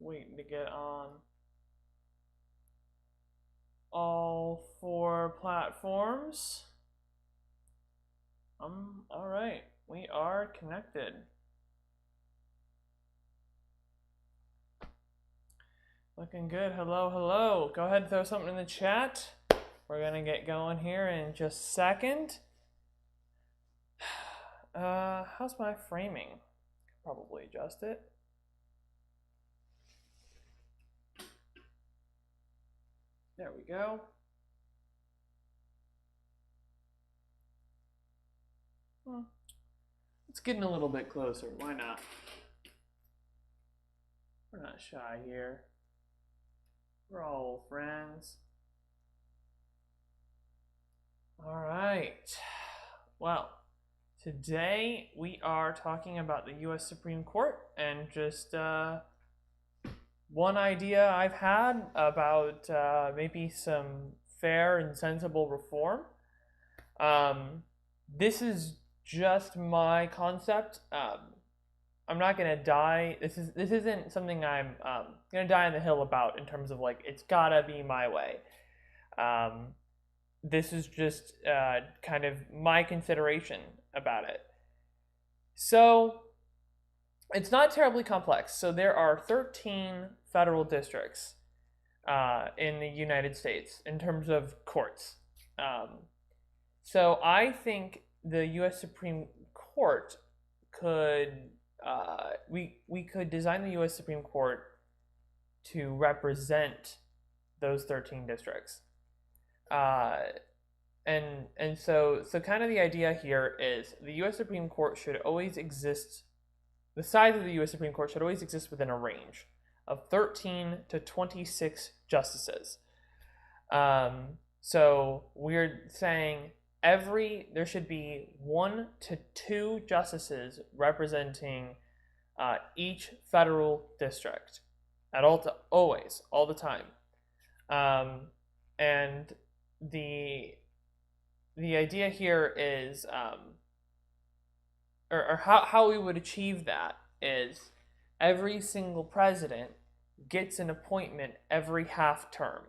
waiting to get on all 4 platforms. All right, we are connected. Looking good. Hello, hello. Go ahead and throw something in the chat. We're gonna get going here in just a second. How's my framing? Probably adjust it. There we go. Well, it's getting a little bit closer. Why not? We're not shy here. We're all old friends. All right. Well, today we are talking about the U.S. Supreme Court and just one idea I've had about maybe some fair and sensible reform. This is just my concept. I'm not gonna die. This isn't something I'm gonna die on the hill about in terms of like it's gotta be my way. This is just kind of my consideration about it. So it's not terribly complex. So there are 13 federal districts in the United States in terms of courts. So I think the U.S. Supreme Court could we could design the U.S. Supreme Court to represent those 13 districts. And so kind of the idea here is the U.S. Supreme Court should always exist. The size of the U.S. Supreme Court should always exist within a range of 13 to 26 justices. So we're saying there should be 1 to 2 justices representing each federal district at all the time. And the idea here is, or how we would achieve that is every single president gets an appointment every half term.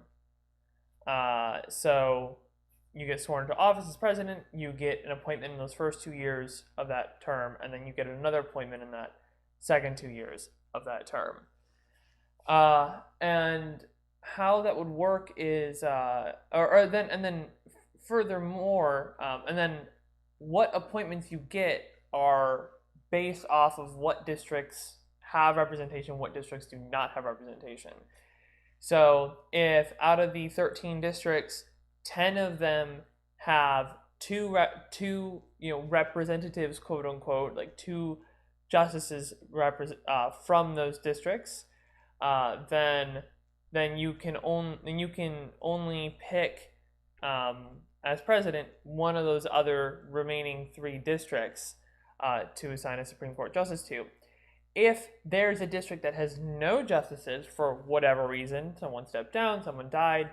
So you get sworn into office as president, you get an appointment in those first 2 years of that term, and then you get another appointment in that second 2 years of that term. And how that would work is, then furthermore, and then what appointments you get are based off of what districts have representation, what districts do not have representation. So if out of the 13 districts, 10 of them have two representatives, quote unquote, like 2 justices from those districts, then you can only pick as president one of those other remaining 3 districts to assign a Supreme Court justice to. If there's a district that has no justices for whatever reason, someone stepped down, someone died,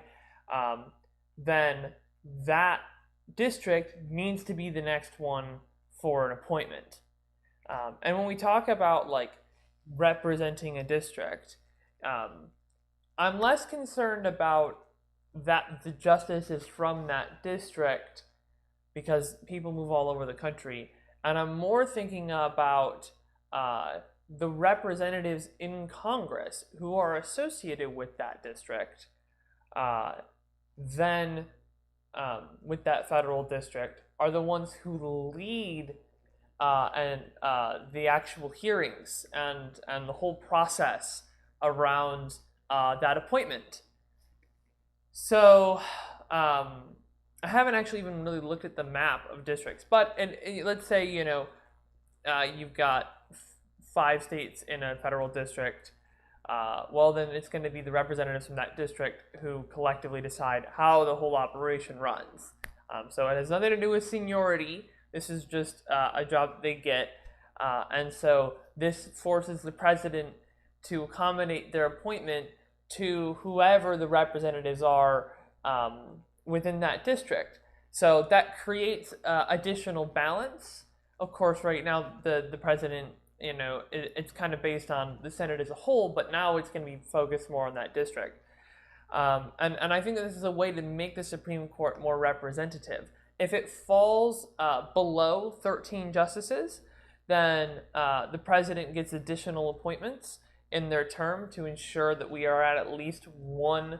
then that district needs to be the next one for an appointment. And when we talk about like representing a district, I'm less concerned about that the justice is from that district because people move all over the country, and I'm more thinking about the representatives in Congress who are associated with that district, then with that federal district, are the ones who lead and the actual hearings and the whole process around that appointment. So I haven't actually even really looked at the map of districts, but let's say you've got 5 states in a federal district. Well, then it's going to be the representatives from that district who collectively decide how the whole operation runs. So it has nothing to do with seniority. This is just a job that they get. And so this forces the president to accommodate their appointment to whoever the representatives are within that district. So that creates additional balance. Of course, right now the president it's kind of based on the Senate as a whole, but now it's going to be focused more on that district. And I think that this is a way to make the Supreme Court more representative. If it falls below 13 justices, then the president gets additional appointments in their term to ensure that we are at least one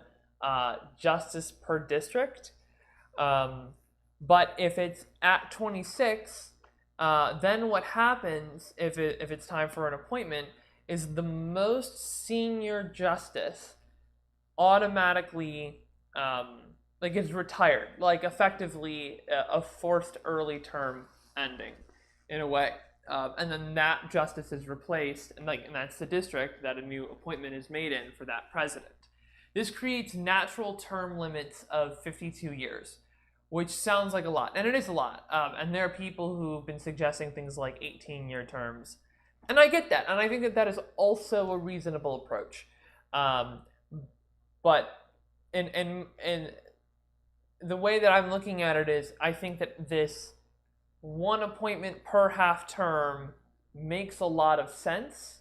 justice per district. But if it's at 26, then what happens if it's time for an appointment is the most senior justice automatically is retired, like effectively a forced early term ending in a way. And then that justice is replaced, and that's the district that a new appointment is made in for that president. This creates natural term limits of 52 years, which sounds like a lot, and it is a lot. And there are people who've been suggesting things like 18-year terms, and I get that, and I think that that is also a reasonable approach. But in the way that I'm looking at it is, I think that this one appointment per half term makes a lot of sense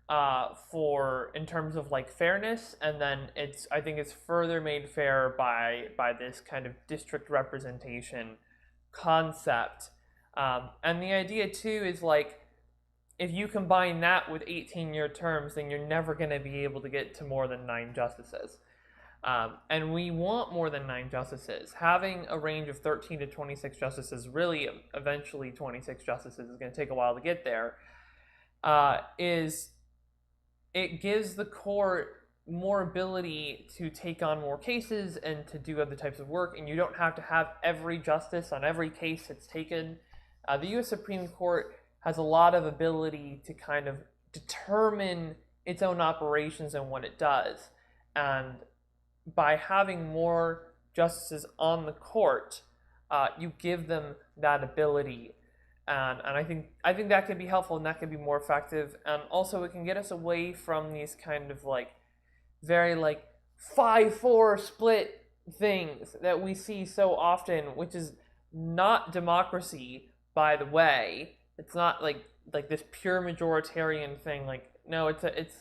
in terms of fairness, and then I think it's further made fair by this kind of district representation concept. And the idea too is if you combine that with 18-year terms, then you're never going to be able to get to more than 9 justices. And we want more than 9 justices. Having a range of 13 to 26 justices, really eventually 26 justices is going to take a while to get there, it gives the court more ability to take on more cases and to do other types of work, and you don't have to have every justice on every case that's taken. The U.S. Supreme Court has a lot of ability to kind of determine its own operations and what it does. And by having more justices on the court, you give them that ability. And I think that can be helpful, and that can be more effective. And also it can get us away from these kind of very 5-4 split things that we see so often, which is not democracy, by the way. It's not like this pure majoritarian thing. No, it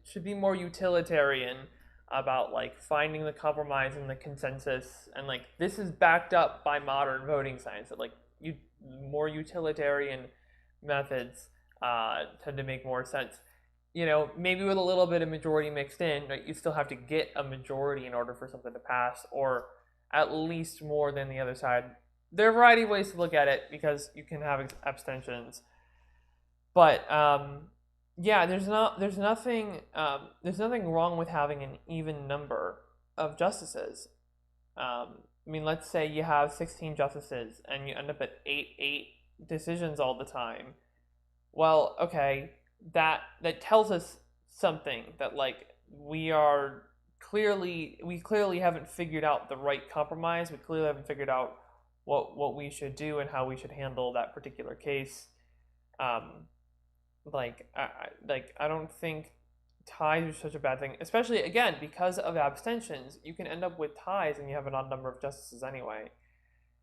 should be more utilitarian about finding the compromise and the consensus, and this is backed up by modern voting science that more utilitarian methods tend to make more sense. Maybe with a little bit of majority mixed in, you still have to get a majority in order for something to pass, or at least more than the other side. There are a variety of ways to look at it, because you can have abstentions. But yeah, there's nothing wrong with having an even number of justices. Let's say you have 16 justices and you end up at 8 decisions all the time. Well, okay, that tells us something, that we clearly haven't figured out the right compromise. We clearly haven't figured out what we should do and how we should handle that particular case. I don't think ties are such a bad thing, especially again because of abstentions. You can end up with ties and you have an odd number of justices anyway.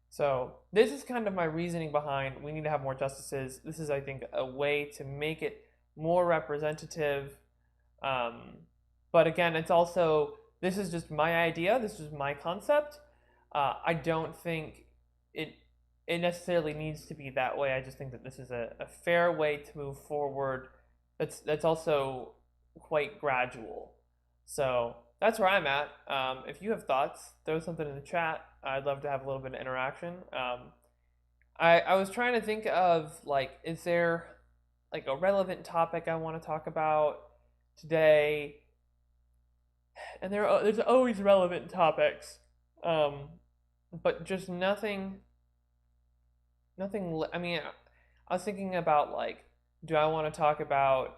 So this is kind of my reasoning behind we need to have more justices. This is, I think, a way to make it more representative. But again, this is just my idea. This is my concept. I don't think it necessarily needs to be that way. I just think that this is a fair way to move forward. That's also quite gradual. So that's where I'm at. If you have thoughts, throw something in the chat. I'd love to have a little bit of interaction. I was trying to think of is there a relevant topic I want to talk about today? And there's always relevant topics, but just nothing. I mean, I was thinking about do I want to talk about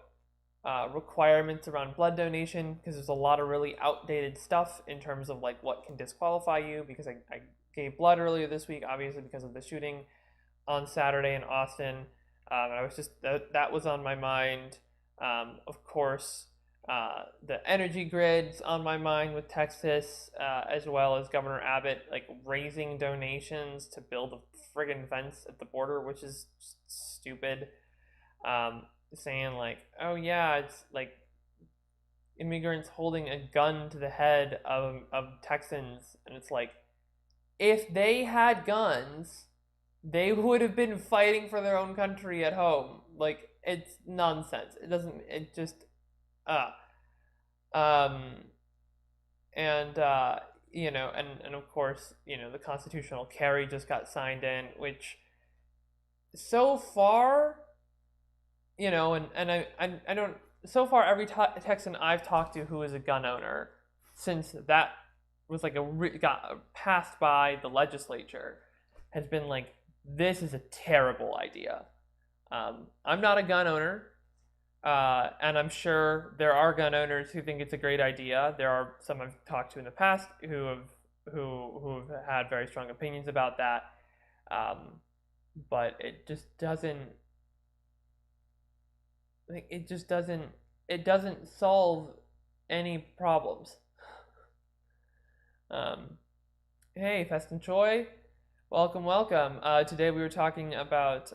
requirements around blood donation, because there's a lot of really outdated stuff in terms of what can disqualify you, because I gave blood earlier this week, obviously because of the shooting on Saturday in Austin. I was just that was on my mind. Of course, the energy grid's on my mind with Texas, as well as Governor Abbott raising donations to build a friggin' fence at the border, which is stupid. saying like, oh yeah, it's like immigrants holding a gun to the head of Texans, and it's like, if they had guns, they would have been fighting for their own country at home. Like, it's nonsense. It doesn't. It just uh um and and of course, the constitutional carry just got signed in, which so far, and I don't. So far, every Texan I've talked to who is a gun owner, since that was like got passed by the legislature, has been like, this is a terrible idea. I'm not a gun owner, and I'm sure there are gun owners who think it's a great idea. There are some I've talked to in the past who have had very strong opinions about that, but it just doesn't. Like, it doesn't solve any problems. Um, hey, Fest and Choi, welcome, welcome. Today we were talking about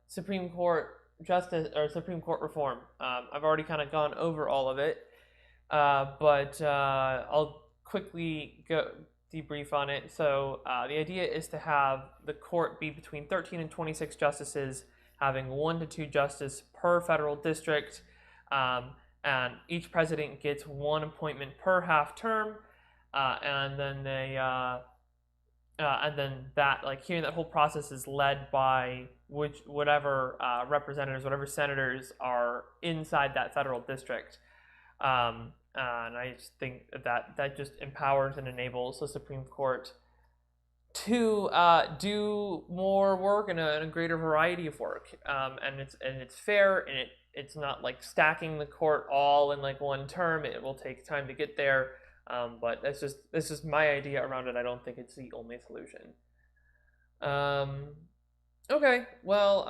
Supreme Court justice or Supreme Court reform. I've already kind of gone over all of it, but I'll quickly go debrief on it. So the idea is to have the court be between 13 and 26 justices, having 1 to 2 justices per federal district, and each president gets 1 appointment per half term, and then that whole process is led by whatever representatives, whatever senators are inside that federal district. And I just think that just empowers and enables the Supreme Court to do more work and a greater variety of work, and it's fair, and it's not like stacking the court all in like one term. It will take time to get there, but that's just my idea around it. I don't think it's the only solution. Okay, well,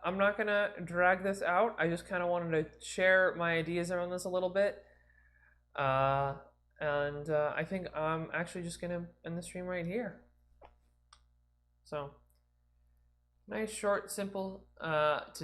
I'm not gonna drag this out. I just kind of wanted to share my ideas around this a little bit, and I think I'm actually just gonna end the stream right here. So, nice, short, simple.